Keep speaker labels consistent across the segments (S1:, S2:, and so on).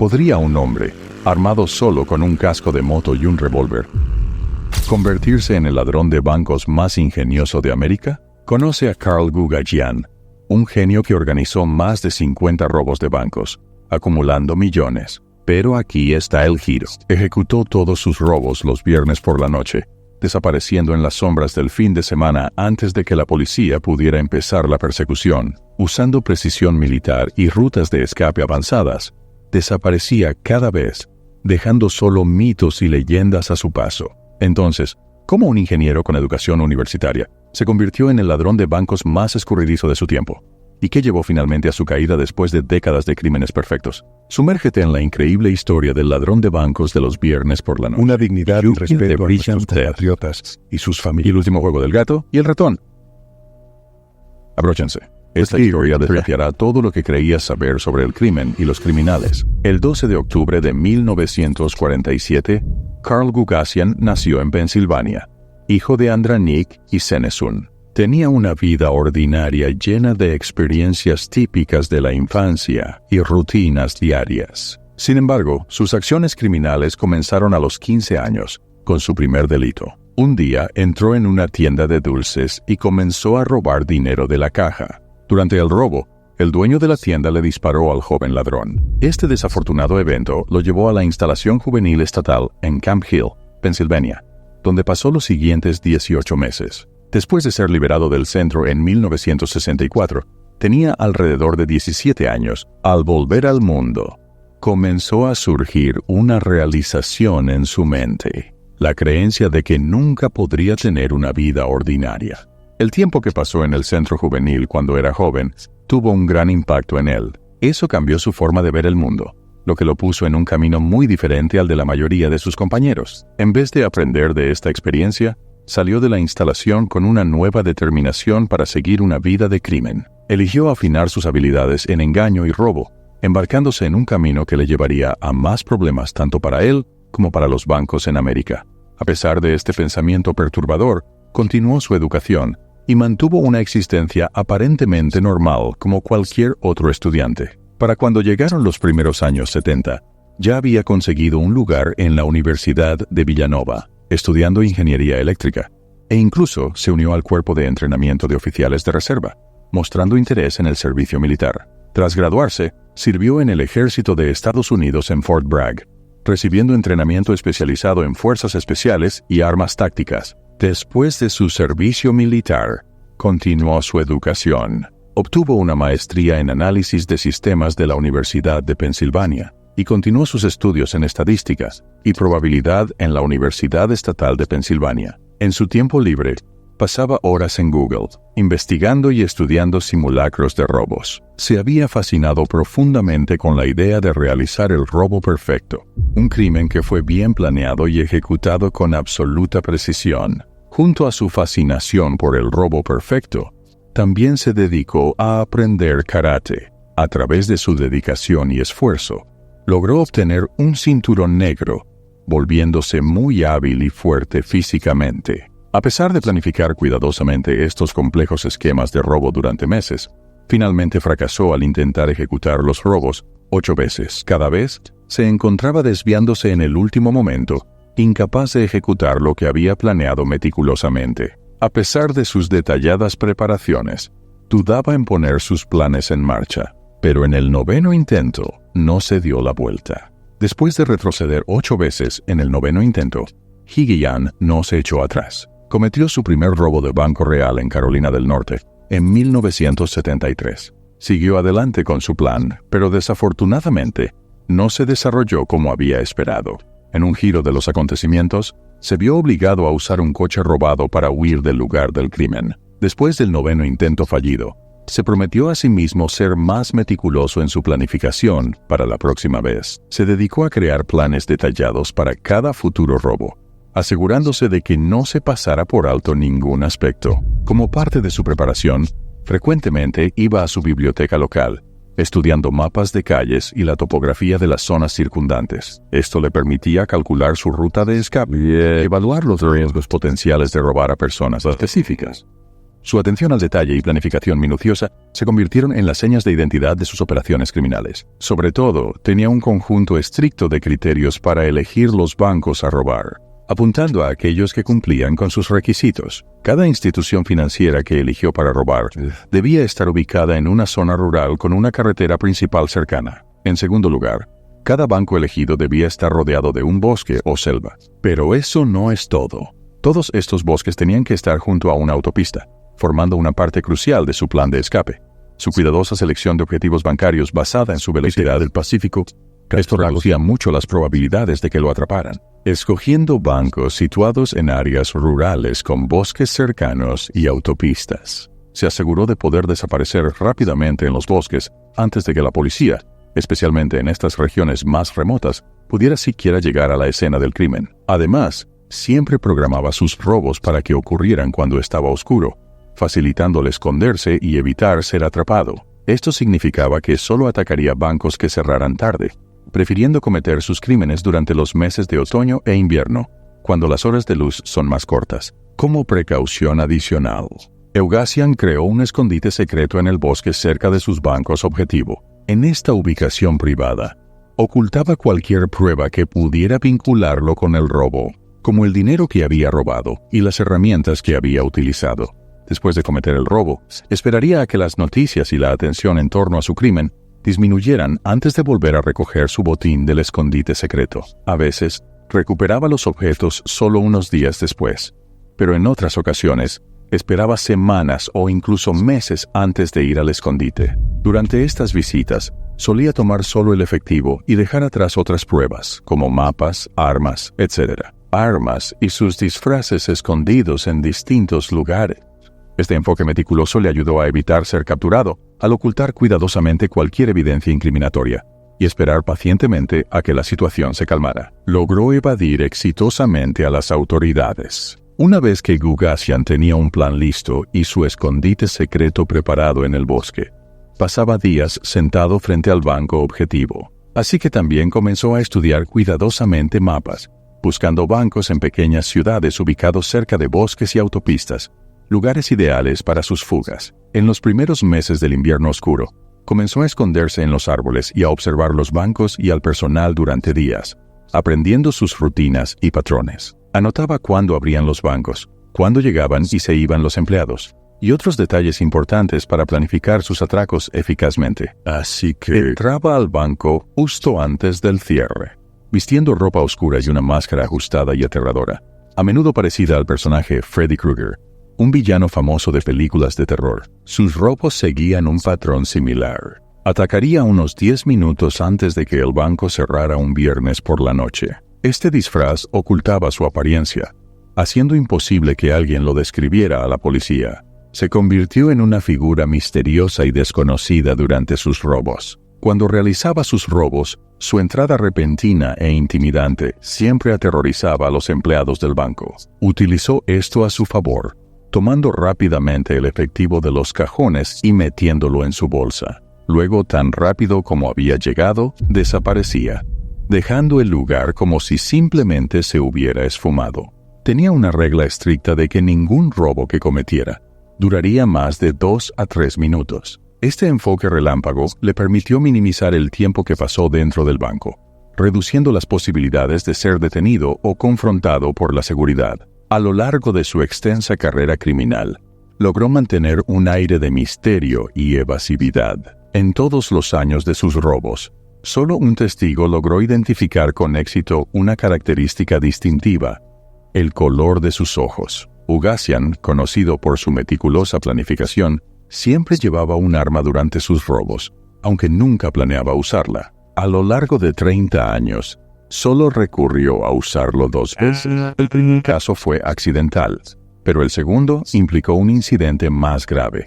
S1: ¿Podría un hombre, armado solo con un casco de moto y un revólver, convertirse en el ladrón de bancos más ingenioso de América? Conoce a Carl Gugajian, un genio que organizó más de 50 robos de bancos, acumulando millones. Pero aquí está el giro. Ejecutó todos sus robos los viernes por la noche, desapareciendo en las sombras del fin de semana antes de que la policía pudiera empezar la persecución. Usando precisión militar y rutas de escape avanzadas, desaparecía cada vez, dejando solo mitos y leyendas a su paso. Entonces, ¿cómo un ingeniero con educación universitaria se convirtió en el ladrón de bancos más escurridizo de su tiempo? ¿Y qué llevó finalmente a su caída después de décadas de crímenes perfectos? Sumérgete en la increíble historia del ladrón de bancos de los viernes por la noche.
S2: Una dignidad y respeto a nuestros compatriotas y sus familias.
S1: Y el último juego del gato y el ratón. Abróchense. Esta historia desafiará todo lo que creías saber sobre el crimen y los criminales. El 12 de octubre de 1947, Carl Gugajian nació en Pensilvania, hijo de Andranik y Senesun. Tenía una vida ordinaria llena de experiencias típicas de la infancia y rutinas diarias. Sin embargo, sus acciones criminales comenzaron a los 15 años, con su primer delito. Un día entró en una tienda de dulces y comenzó a robar dinero de la caja. Durante el robo, el dueño de la tienda le disparó al joven ladrón. Este desafortunado evento lo llevó a la instalación juvenil estatal en Camp Hill, Pensilvania, donde pasó los siguientes 18 meses. Después de ser liberado del centro en 1964, tenía alrededor de 17 años. Al volver al mundo, comenzó a surgir una realización en su mente, la creencia de que nunca podría tener una vida ordinaria. El tiempo que pasó en el centro juvenil cuando era joven tuvo un gran impacto en él. Eso cambió su forma de ver el mundo, lo que lo puso en un camino muy diferente al de la mayoría de sus compañeros. En vez de aprender de esta experiencia, salió de la instalación con una nueva determinación para seguir una vida de crimen. Eligió afinar sus habilidades en engaño y robo, embarcándose en un camino que le llevaría a más problemas tanto para él como para los bancos en América. A pesar de este pensamiento perturbador, continuó su educación y mantuvo una existencia aparentemente normal como cualquier otro estudiante. Para cuando llegaron los primeros años 70, ya había conseguido un lugar en la Universidad de Villanova, estudiando ingeniería eléctrica, e incluso se unió al cuerpo de entrenamiento de oficiales de reserva, mostrando interés en el servicio militar. Tras graduarse, sirvió en el ejército de Estados Unidos en Fort Bragg, recibiendo entrenamiento especializado en fuerzas especiales y armas tácticas. Después de su servicio militar, continuó su educación. Obtuvo una maestría en análisis de sistemas de la Universidad de Pensilvania y continuó sus estudios en estadísticas y probabilidad en la Universidad Estatal de Pensilvania. En su tiempo libre, pasaba horas en Google, investigando y estudiando simulacros de robos. Se había fascinado profundamente con la idea de realizar el robo perfecto, un crimen que fue bien planeado y ejecutado con absoluta precisión. Junto a su fascinación por el robo perfecto, también se dedicó a aprender karate. A través de su dedicación y esfuerzo, logró obtener un cinturón negro, volviéndose muy hábil y fuerte físicamente. A pesar de planificar cuidadosamente estos complejos esquemas de robo durante meses, finalmente fracasó al intentar ejecutar los robos 8 veces. Cada vez se encontraba desviándose en el último momento, incapaz de ejecutar lo que había planeado meticulosamente. A pesar de sus detalladas preparaciones, dudaba en poner sus planes en marcha, pero en el 9º intento no se dio la vuelta. Después de retroceder 8 veces en el 9º intento, Gugajian no se echó atrás. Cometió su primer robo de banco real en Carolina del Norte en 1973. Siguió adelante con su plan, pero desafortunadamente no se desarrolló como había esperado. En un giro de los acontecimientos, se vio obligado a usar un coche robado para huir del lugar del crimen. Después del 9º intento fallido, se prometió a sí mismo ser más meticuloso en su planificación para la próxima vez. Se dedicó a crear planes detallados para cada futuro robo, asegurándose de que no se pasara por alto ningún aspecto. Como parte de su preparación, frecuentemente iba a su biblioteca local, estudiando mapas de calles y la topografía de las zonas circundantes. Esto le permitía calcular su ruta de escape y evaluar los riesgos potenciales de robar a personas específicas. Su atención al detalle y planificación minuciosa se convirtieron en las señas de identidad de sus operaciones criminales. Sobre todo, tenía un conjunto estricto de criterios para elegir los bancos a robar, apuntando a aquellos que cumplían con sus requisitos. Cada institución financiera que eligió para robar debía estar ubicada en una zona rural con una carretera principal cercana. En segundo lugar, cada banco elegido debía estar rodeado de un bosque o selva. Pero eso no es todo. Todos estos bosques tenían que estar junto a una autopista, formando una parte crucial de su plan de escape. Su cuidadosa selección de objetivos bancarios basada en su velocidad del Pacífico, esto reducía mucho las probabilidades de que lo atraparan. Escogiendo bancos situados en áreas rurales con bosques cercanos y autopistas, se aseguró de poder desaparecer rápidamente en los bosques antes de que la policía, especialmente en estas regiones más remotas, pudiera siquiera llegar a la escena del crimen. Además, siempre programaba sus robos para que ocurrieran cuando estaba oscuro, facilitándole esconderse y evitar ser atrapado. Esto significaba que solo atacaría bancos que cerraran tarde, prefiriendo cometer sus crímenes durante los meses de otoño e invierno, cuando las horas de luz son más cortas. Como precaución adicional, Eugasian creó un escondite secreto en el bosque cerca de sus bancos objetivo. En esta ubicación privada, ocultaba cualquier prueba que pudiera vincularlo con el robo, como el dinero que había robado y las herramientas que había utilizado. Después de cometer el robo, esperaría a que las noticias y la atención en torno a su crimen disminuyeran antes de volver a recoger su botín del escondite secreto. A veces, recuperaba los objetos solo unos días después, pero en otras ocasiones, esperaba semanas o incluso meses antes de ir al escondite. Durante estas visitas, solía tomar solo el efectivo y dejar atrás otras pruebas, como mapas, armas, etc. Armas y sus disfraces escondidos en distintos lugares. Este enfoque meticuloso le ayudó a evitar ser capturado, al ocultar cuidadosamente cualquier evidencia incriminatoria y esperar pacientemente a que la situación se calmara. Logró evadir exitosamente a las autoridades. Una vez que Gugasian tenía un plan listo y su escondite secreto preparado en el bosque, pasaba días sentado frente al banco objetivo. Así que también comenzó a estudiar cuidadosamente mapas, buscando bancos en pequeñas ciudades ubicados cerca de bosques y autopistas, lugares ideales para sus fugas. En los primeros meses del invierno oscuro, comenzó a esconderse en los árboles y a observar los bancos y al personal durante días, aprendiendo sus rutinas y patrones. Anotaba cuándo abrían los bancos, cuándo llegaban y se iban los empleados, y otros detalles importantes para planificar sus atracos eficazmente. Así que entraba al banco justo antes del cierre, vistiendo ropa oscura y una máscara ajustada y aterradora, a menudo parecida al personaje Freddy Krueger, un villano famoso de películas de terror. Sus robos seguían un patrón similar. Atacaría unos 10 minutos antes de que el banco cerrara un viernes por la noche. Este disfraz ocultaba su apariencia, haciendo imposible que alguien lo describiera a la policía. Se convirtió en una figura misteriosa y desconocida durante sus robos. Cuando realizaba sus robos, su entrada repentina e intimidante siempre aterrorizaba a los empleados del banco. Utilizó esto a su favor, tomando rápidamente el efectivo de los cajones y metiéndolo en su bolsa. Luego, tan rápido como había llegado, desaparecía, dejando el lugar como si simplemente se hubiera esfumado. Tenía una regla estricta de que ningún robo que cometiera duraría más de 2 a 3 minutos. Este enfoque relámpago le permitió minimizar el tiempo que pasó dentro del banco, reduciendo las posibilidades de ser detenido o confrontado por la seguridad. A lo largo de su extensa carrera criminal, logró mantener un aire de misterio y evasividad. En todos los años de sus robos, solo un testigo logró identificar con éxito una característica distintiva: el color de sus ojos. Gugasian, conocido por su meticulosa planificación, siempre llevaba un arma durante sus robos, aunque nunca planeaba usarla. A lo largo de 30 años, solo recurrió a usarlo 2 veces. El primer caso fue accidental, pero el segundo implicó un incidente más grave.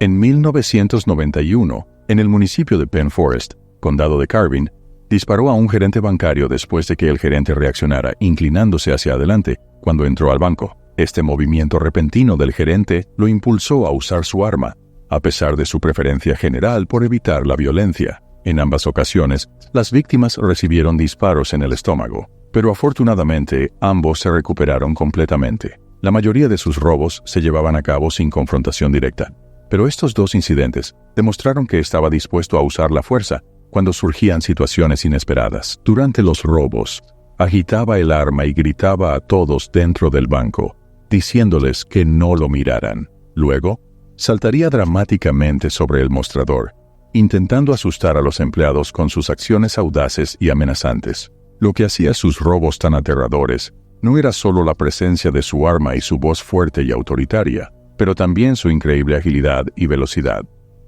S1: En 1991, en el municipio de Penn Forest, condado de Carbine, disparó a un gerente bancario después de que el gerente reaccionara inclinándose hacia adelante cuando entró al banco. Este movimiento repentino del gerente lo impulsó a usar su arma, a pesar de su preferencia general por evitar la violencia. En ambas ocasiones, las víctimas recibieron disparos en el estómago, pero afortunadamente ambos se recuperaron completamente. La mayoría de sus robos se llevaban a cabo sin confrontación directa, pero estos 2 incidentes demostraron que estaba dispuesto a usar la fuerza cuando surgían situaciones inesperadas. Durante los robos, agitaba el arma y gritaba a todos dentro del banco, diciéndoles que no lo miraran. Luego, saltaría dramáticamente sobre el mostrador, intentando asustar a los empleados con sus acciones audaces y amenazantes. Lo que hacía sus robos tan aterradores no era solo la presencia de su arma y su voz fuerte y autoritaria, pero también su increíble agilidad y velocidad.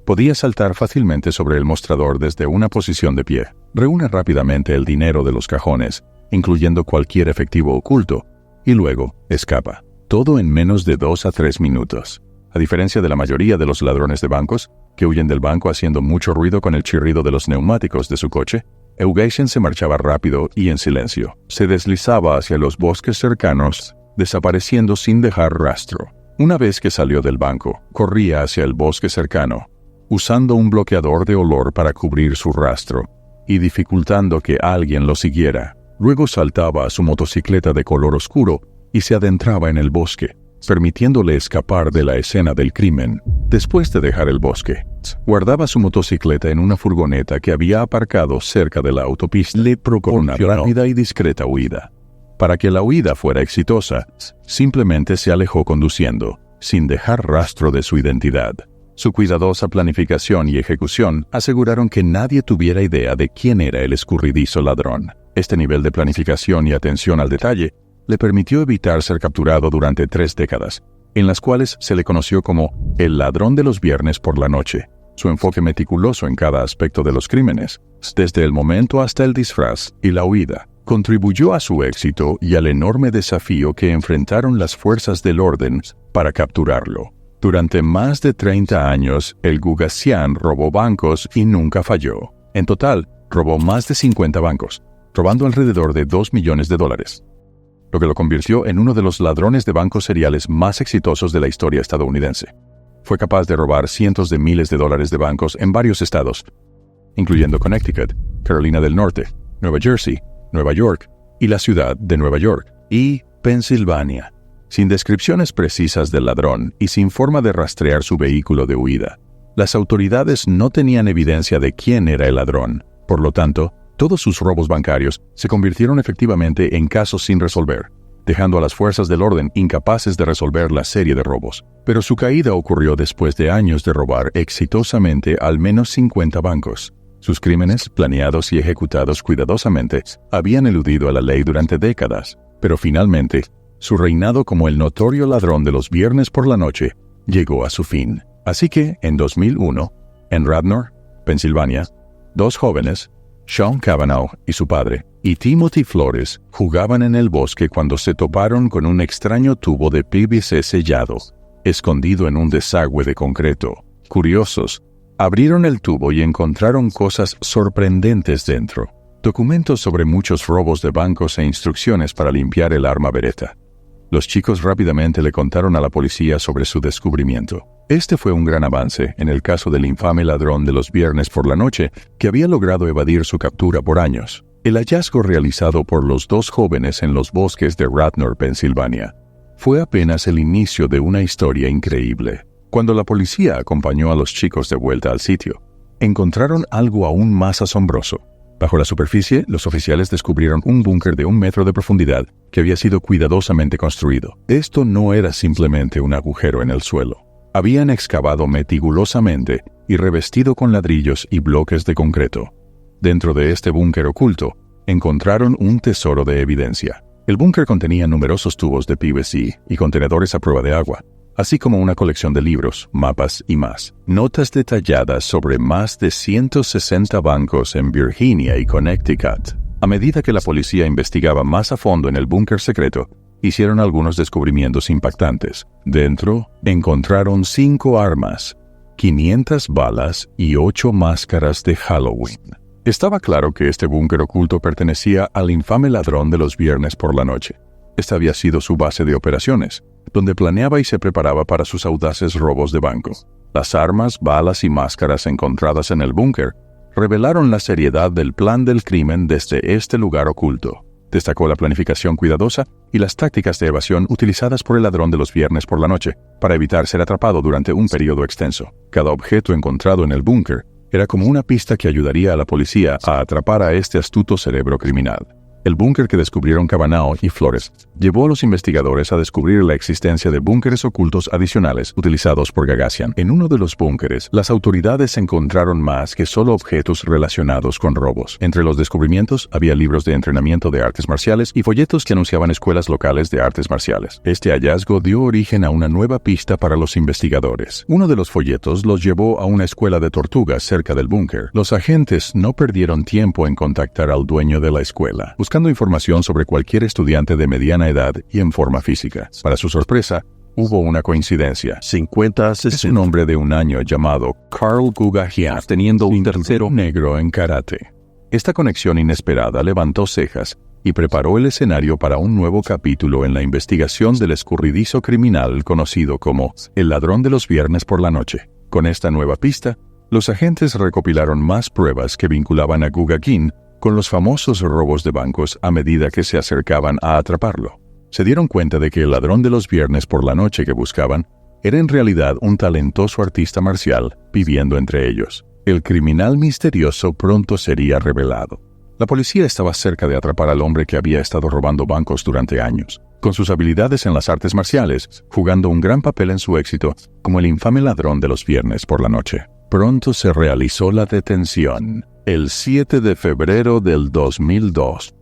S1: Podía saltar fácilmente sobre el mostrador desde una posición de pie. Reúne rápidamente el dinero de los cajones, incluyendo cualquier efectivo oculto, y luego escapa. Todo en menos de 2 a 3 minutos. A diferencia de la mayoría de los ladrones de bancos, que huyen del banco haciendo mucho ruido con el chirrido de los neumáticos de su coche, Eugasian se marchaba rápido y en silencio. Se deslizaba hacia los bosques cercanos, desapareciendo sin dejar rastro. Una vez que salió del banco, corría hacia el bosque cercano, usando un bloqueador de olor para cubrir su rastro y dificultando que alguien lo siguiera. Luego saltaba a su motocicleta de color oscuro y se adentraba en el bosque, permitiéndole escapar de la escena del crimen. Después de dejar el bosque, guardaba su motocicleta en una furgoneta que había aparcado cerca de la autopista. Le procuró una rápida y discreta huida. Para que la huida fuera exitosa, simplemente se alejó conduciendo, sin dejar rastro de su identidad. Su cuidadosa planificación y ejecución aseguraron que nadie tuviera idea de quién era el escurridizo ladrón. Este nivel de planificación y atención al detalle le permitió evitar ser capturado durante 3 décadas, en las cuales se le conoció como el ladrón de los viernes por la noche. Su enfoque meticuloso en cada aspecto de los crímenes, desde el momento hasta el disfraz y la huida, contribuyó a su éxito y al enorme desafío que enfrentaron las fuerzas del orden para capturarlo. Durante más de 30 años, el Gugasian robó bancos y nunca falló. En total, robó más de 50 bancos, robando alrededor de $2 millones, lo que lo convirtió en uno de los ladrones de bancos seriales más exitosos de la historia estadounidense. Fue capaz de robar cientos de miles de dólares de bancos en varios estados, incluyendo Connecticut, Carolina del Norte, Nueva Jersey, Nueva York y la ciudad de Nueva York, y Pensilvania. Sin descripciones precisas del ladrón y sin forma de rastrear su vehículo de huida, las autoridades no tenían evidencia de quién era el ladrón. Por lo tanto, todos sus robos bancarios se convirtieron efectivamente en casos sin resolver, dejando a las fuerzas del orden incapaces de resolver la serie de robos. Pero su caída ocurrió después de años de robar exitosamente al menos 50 bancos. Sus crímenes, planeados y ejecutados cuidadosamente, habían eludido a la ley durante décadas, pero finalmente, su reinado como el notorio ladrón de los viernes por la noche llegó a su fin. Así que, en 2001, en Radnor, Pensilvania, 2 jóvenes, Sean Cavanaugh y su padre, y Timothy Flores, jugaban en el bosque cuando se toparon con un extraño tubo de PVC sellado, escondido en un desagüe de concreto. Curiosos, abrieron el tubo y encontraron cosas sorprendentes dentro. Documentos sobre muchos robos de bancos e instrucciones para limpiar el arma Beretta. Los chicos rápidamente le contaron a la policía sobre su descubrimiento. Este fue un gran avance en el caso del infame ladrón de los viernes por la noche que había logrado evadir su captura por años. El hallazgo realizado por los 2 jóvenes en los bosques de Radnor, Pensilvania, fue apenas el inicio de una historia increíble. Cuando la policía acompañó a los chicos de vuelta al sitio, encontraron algo aún más asombroso. Bajo la superficie, los oficiales descubrieron un búnker de 1 metro de profundidad que había sido cuidadosamente construido. Esto no era simplemente un agujero en el suelo. Habían excavado meticulosamente y revestido con ladrillos y bloques de concreto. Dentro de este búnker oculto, encontraron un tesoro de evidencia. El búnker contenía numerosos tubos de PVC y contenedores a prueba de agua, así como una colección de libros, mapas y más. Notas detalladas sobre más de 160 bancos en Virginia y Connecticut. A medida que la policía investigaba más a fondo en el búnker secreto, hicieron algunos descubrimientos impactantes. Dentro, encontraron 5 armas, 500 balas y 8 máscaras de Halloween. Estaba claro que este búnker oculto pertenecía al infame ladrón de los viernes por la noche. Esta había sido su base de operaciones, donde planeaba y se preparaba para sus audaces robos de banco. Las armas, balas y máscaras encontradas en el búnker revelaron la seriedad del plan del crimen desde este lugar oculto. Destacó la planificación cuidadosa y las tácticas de evasión utilizadas por el ladrón de los viernes por la noche para evitar ser atrapado durante un periodo extenso. Cada objeto encontrado en el búnker era como una pista que ayudaría a la policía a atrapar a este astuto cerebro criminal. El búnker que descubrieron Cavanagh y Flores llevó a los investigadores a descubrir la existencia de búnkeres ocultos adicionales utilizados por Gagasian. En uno de los búnkeres, las autoridades encontraron más que solo objetos relacionados con robos. Entre los descubrimientos había libros de entrenamiento de artes marciales y folletos que anunciaban escuelas locales de artes marciales. Este hallazgo dio origen a una nueva pista para los investigadores. Uno de los folletos los llevó a una escuela de tortugas cerca del búnker. Los agentes no perdieron tiempo en contactar al dueño de la escuela, buscando información sobre cualquier estudiante de mediana edad y en forma física. Para su sorpresa, hubo una coincidencia.
S2: 50
S1: Es un hombre de un año llamado Carl Gugasian, teniendo un tercero negro en karate. Esta conexión inesperada levantó cejas y preparó el escenario para un nuevo capítulo en la investigación del escurridizo criminal conocido como el ladrón de los viernes por la noche. Con esta nueva pista, los agentes recopilaron más pruebas que vinculaban a Gugasian con los famosos robos de bancos a medida que se acercaban a atraparlo. Se dieron cuenta de que el ladrón de los viernes por la noche que buscaban era en realidad un talentoso artista marcial viviendo entre ellos. El criminal misterioso pronto sería revelado. La policía estaba cerca de atrapar al hombre que había estado robando bancos durante años, con sus habilidades en las artes marciales, jugando un gran papel en su éxito como el infame ladrón de los viernes por la noche. Pronto se realizó la detención. El 7 de febrero del 2002,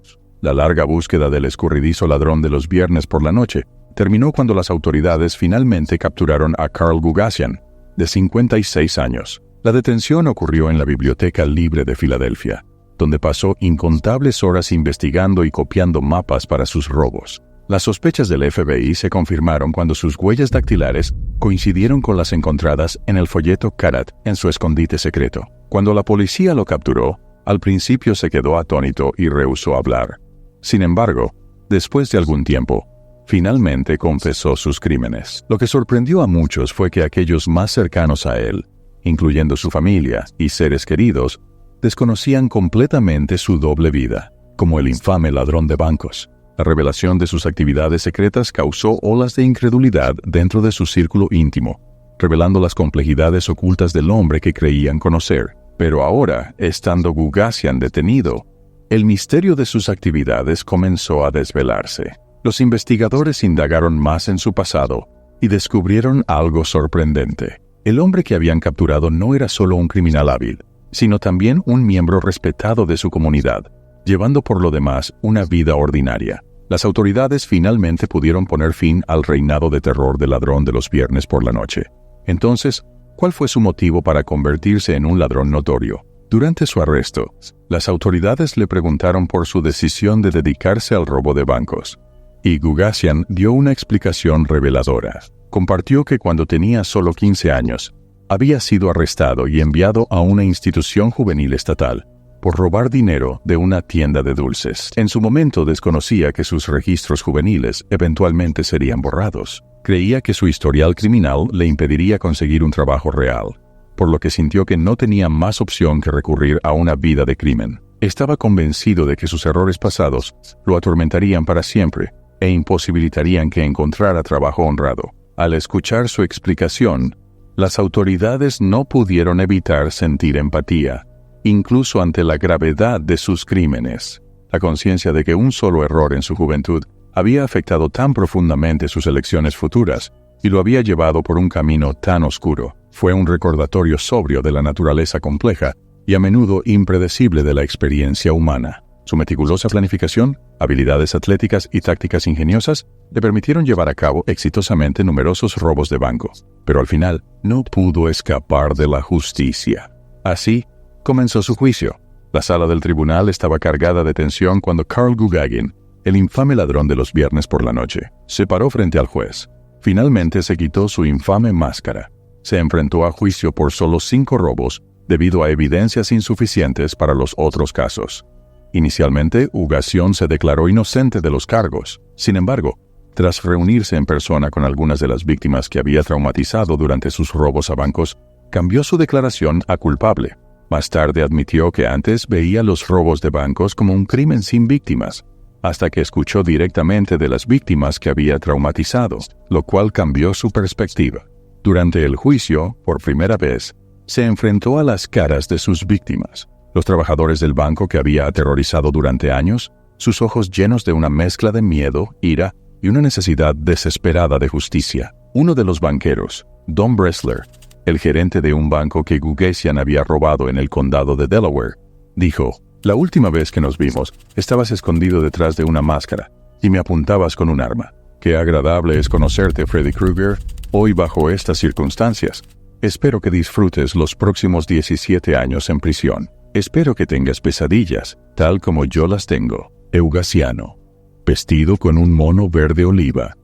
S1: la larga búsqueda del escurridizo ladrón de los viernes por la noche terminó cuando las autoridades finalmente capturaron a Carl Gugasian, de 56 años. La detención ocurrió en la Biblioteca Libre de Filadelfia, donde pasó incontables horas investigando y copiando mapas para sus robos. Las sospechas del FBI se confirmaron cuando sus huellas dactilares coincidieron con las encontradas en el folleto Karat en su escondite secreto. Cuando la policía lo capturó, al principio se quedó atónito y rehusó hablar. Sin embargo, después de algún tiempo, finalmente confesó sus crímenes. Lo que sorprendió a muchos fue que aquellos más cercanos a él, incluyendo su familia y seres queridos, desconocían completamente su doble vida, como el infame ladrón de bancos. La revelación de sus actividades secretas causó olas de incredulidad dentro de su círculo íntimo, revelando las complejidades ocultas del hombre que creían conocer. Pero ahora, estando Gugasian detenido, el misterio de sus actividades comenzó a desvelarse. Los investigadores indagaron más en su pasado y descubrieron algo sorprendente. El hombre que habían capturado no era solo un criminal hábil, sino también un miembro respetado de su comunidad, llevando por lo demás una vida ordinaria. Las autoridades finalmente pudieron poner fin al reinado de terror del ladrón de los viernes por la noche. Entonces, ¿cuál fue su motivo para convertirse en un ladrón notorio? Durante su arresto, las autoridades le preguntaron por su decisión de dedicarse al robo de bancos, y Gugasian dio una explicación reveladora. Compartió que cuando tenía solo 15 años, había sido arrestado y enviado a una institución juvenil estatal por robar dinero de una tienda de dulces. En su momento desconocía que sus registros juveniles eventualmente serían borrados. Creía que su historial criminal le impediría conseguir un trabajo real, por lo que sintió que no tenía más opción que recurrir a una vida de crimen. Estaba convencido de que sus errores pasados lo atormentarían para siempre e imposibilitarían que encontrara trabajo honrado. Al escuchar su explicación, las autoridades no pudieron evitar sentir empatía, incluso ante la gravedad de sus crímenes. La conciencia de que un solo error en su juventud había afectado tan profundamente sus elecciones futuras y lo había llevado por un camino tan oscuro, fue un recordatorio sobrio de la naturaleza compleja y a menudo impredecible de la experiencia humana. Su meticulosa planificación, habilidades atléticas y tácticas ingeniosas le permitieron llevar a cabo exitosamente numerosos robos de banco, pero al final no pudo escapar de la justicia. Así, comenzó su juicio. La sala del tribunal estaba cargada de tensión cuando Carl Gugasian, el infame ladrón de los viernes por la noche, se paró frente al juez. Finalmente se quitó su infame máscara. Se enfrentó a juicio por solo 5 robos debido a evidencias insuficientes para los otros casos. Inicialmente, Gugasian se declaró inocente de los cargos. Sin embargo, tras reunirse en persona con algunas de las víctimas que había traumatizado durante sus robos a bancos, cambió su declaración a culpable. Más tarde admitió que antes veía los robos de bancos como un crimen sin víctimas, hasta que escuchó directamente de las víctimas que había traumatizado, lo cual cambió su perspectiva. Durante el juicio, por primera vez, se enfrentó a las caras de sus víctimas, los trabajadores del banco que había aterrorizado durante años, sus ojos llenos de una mezcla de miedo, ira y una necesidad desesperada de justicia. Uno de los banqueros, Don Bressler, el gerente de un banco que Gugasian había robado en el condado de Delaware, dijo: «La última vez que nos vimos, estabas escondido detrás de una máscara y me apuntabas con un arma. Qué agradable es conocerte, Freddy Krueger, hoy bajo estas circunstancias. Espero que disfrutes los próximos 17 años en prisión. Espero que tengas pesadillas, tal como yo las tengo». Eugasiano, vestido con un mono verde oliva,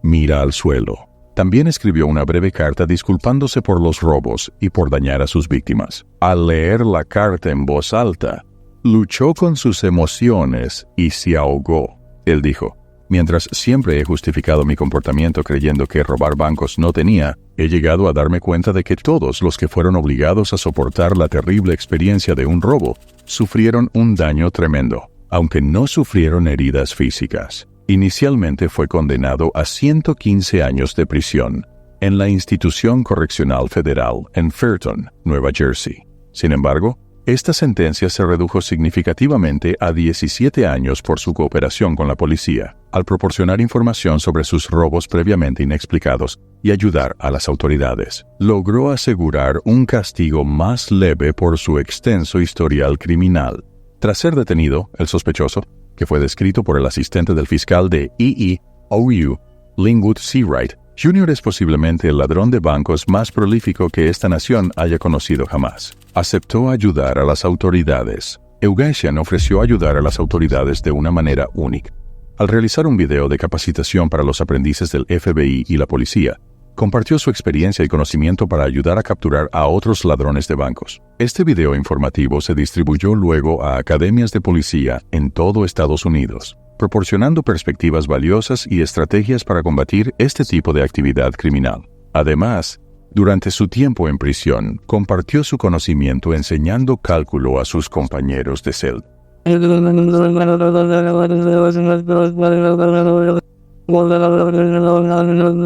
S1: mira al suelo. También escribió una breve carta disculpándose por los robos y por dañar a sus víctimas. Al leer la carta en voz alta, luchó con sus emociones y se ahogó. Él dijo: «Mientras siempre he justificado mi comportamiento creyendo que robar bancos no tenía, he llegado a darme cuenta de que todos los que fueron obligados a soportar la terrible experiencia de un robo sufrieron un daño tremendo, aunque no sufrieron heridas físicas». Inicialmente fue condenado a 115 años de prisión en la Institución Correccional Federal en Fairton, Nueva Jersey. Sin embargo, esta sentencia se redujo significativamente a 17 años por su cooperación con la policía, al proporcionar información sobre sus robos previamente inexplicados y ayudar a las autoridades. Logró asegurar un castigo más leve por su extenso historial criminal. Tras ser detenido, el sospechoso, que fue descrito por el asistente del fiscal de EEOU, Linwood Seawright, Jr., es posiblemente el ladrón de bancos más prolífico que esta nación haya conocido jamás. Aceptó ayudar a las autoridades. Eugasian ofreció ayudar a las autoridades de una manera única. Al realizar un video de capacitación para los aprendices del FBI y la policía, compartió su experiencia y conocimiento para ayudar a capturar a otros ladrones de bancos. Este video informativo se distribuyó luego a academias de policía en todo Estados Unidos, proporcionando perspectivas valiosas y estrategias para combatir este tipo de actividad criminal. Además, durante su tiempo en prisión, compartió su conocimiento enseñando cálculo a sus compañeros de celda.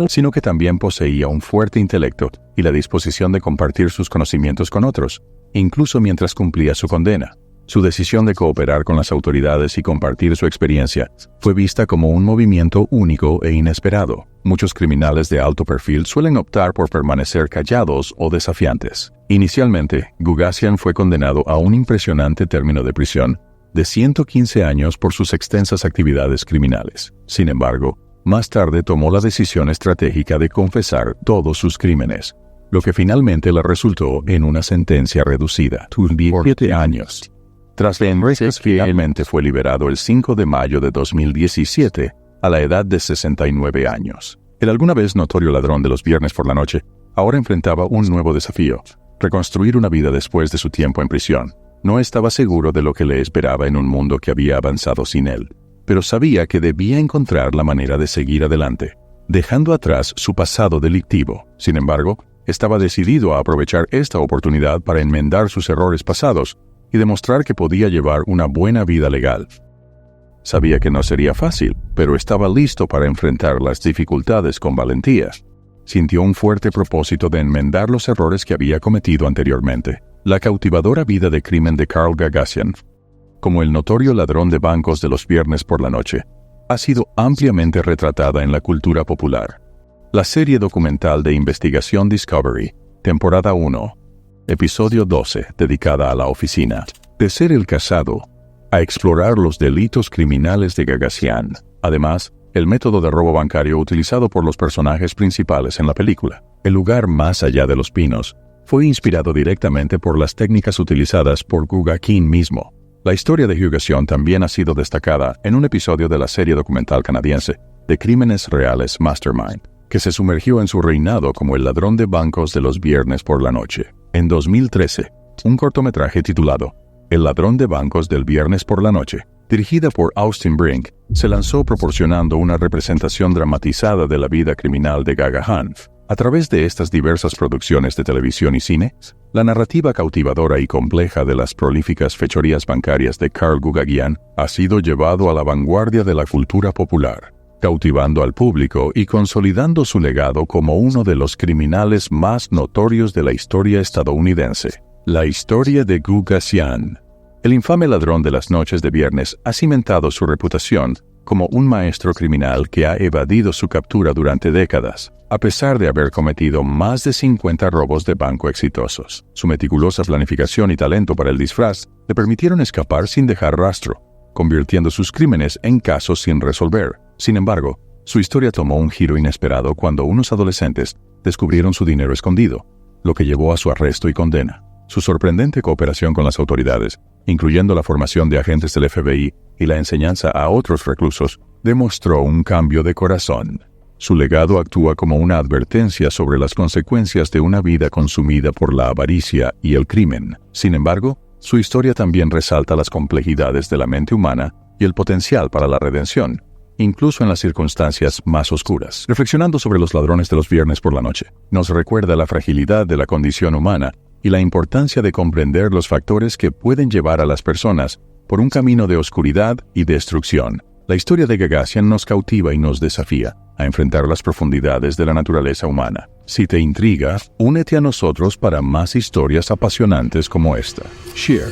S1: Sino que también poseía un fuerte intelecto y la disposición de compartir sus conocimientos con otros, incluso mientras cumplía su condena. Su decisión de cooperar con las autoridades y compartir su experiencia fue vista como un movimiento único e inesperado. Muchos criminales de alto perfil suelen optar por permanecer callados o desafiantes. Inicialmente, Gugasian fue condenado a un impresionante término de prisión de 115 años por sus extensas actividades criminales. Sin embargo, más tarde tomó la decisión estratégica de confesar todos sus crímenes, lo que finalmente le resultó en una sentencia reducida, 7 años. Tras la enrejas, finalmente fue liberado el 5 de mayo de 2017, a la edad de 69 años. El alguna vez notorio ladrón de los viernes por la noche ahora enfrentaba un nuevo desafío: reconstruir una vida después de su tiempo en prisión. No estaba seguro de lo que le esperaba en un mundo que había avanzado sin él, pero sabía que debía encontrar la manera de seguir adelante, dejando atrás su pasado delictivo. Sin embargo, estaba decidido a aprovechar esta oportunidad para enmendar sus errores pasados y demostrar que podía llevar una buena vida legal. Sabía que no sería fácil, pero estaba listo para enfrentar las dificultades con valentía. Sintió un fuerte propósito de enmendar los errores que había cometido anteriormente. La cautivadora vida de crimen de Carl Gugasian, como el notorio ladrón de bancos de los viernes por la noche, ha sido ampliamente retratada en la cultura popular. La serie documental de investigación Discovery, temporada 1, episodio 12, dedicada a la oficina, de ser el casado, a explorar los delitos criminales de Gugasian. Además, el método de robo bancario utilizado por los personajes principales en la película. El lugar más allá de los pinos fue inspirado directamente por las técnicas utilizadas por Gugasian mismo. La historia de Gugasian también ha sido destacada en un episodio de la serie documental canadiense de crímenes reales Mastermind, que se sumergió en su reinado como el ladrón de bancos de los viernes por la noche. En 2013, un cortometraje titulado El ladrón de bancos del viernes por la noche, dirigida por Austin Brink, se lanzó proporcionando una representación dramatizada de la vida criminal de Gugasian. A través de estas diversas producciones de televisión y cine, la narrativa cautivadora y compleja de las prolíficas fechorías bancarias de Carl Guggian ha sido llevado a la vanguardia de la cultura popular, cautivando al público y consolidando su legado como uno de los criminales más notorios de la historia estadounidense. La historia de Guggian. El infame ladrón de las noches de viernes ha cimentado su reputación como un maestro criminal que ha evadido su captura durante décadas, a pesar de haber cometido más de 50 robos de banco exitosos. Su meticulosa planificación y talento para el disfraz le permitieron escapar sin dejar rastro, convirtiendo sus crímenes en casos sin resolver. Sin embargo, su historia tomó un giro inesperado cuando unos adolescentes descubrieron su dinero escondido, lo que llevó a su arresto y condena. Su sorprendente cooperación con las autoridades, incluyendo la formación de agentes del FBI y la enseñanza a otros reclusos, demostró un cambio de corazón. Su legado actúa como una advertencia sobre las consecuencias de una vida consumida por la avaricia y el crimen. Sin embargo, su historia también resalta las complejidades de la mente humana y el potencial para la redención, incluso en las circunstancias más oscuras. Reflexionando sobre los ladrones de los viernes por la noche, nos recuerda la fragilidad de la condición humana y la importancia de comprender los factores que pueden llevar a las personas por un camino de oscuridad y destrucción. La historia de Guggian nos cautiva y nos desafía a enfrentar las profundidades de la naturaleza humana. Si te intriga, únete a nosotros para más historias apasionantes como esta. Share.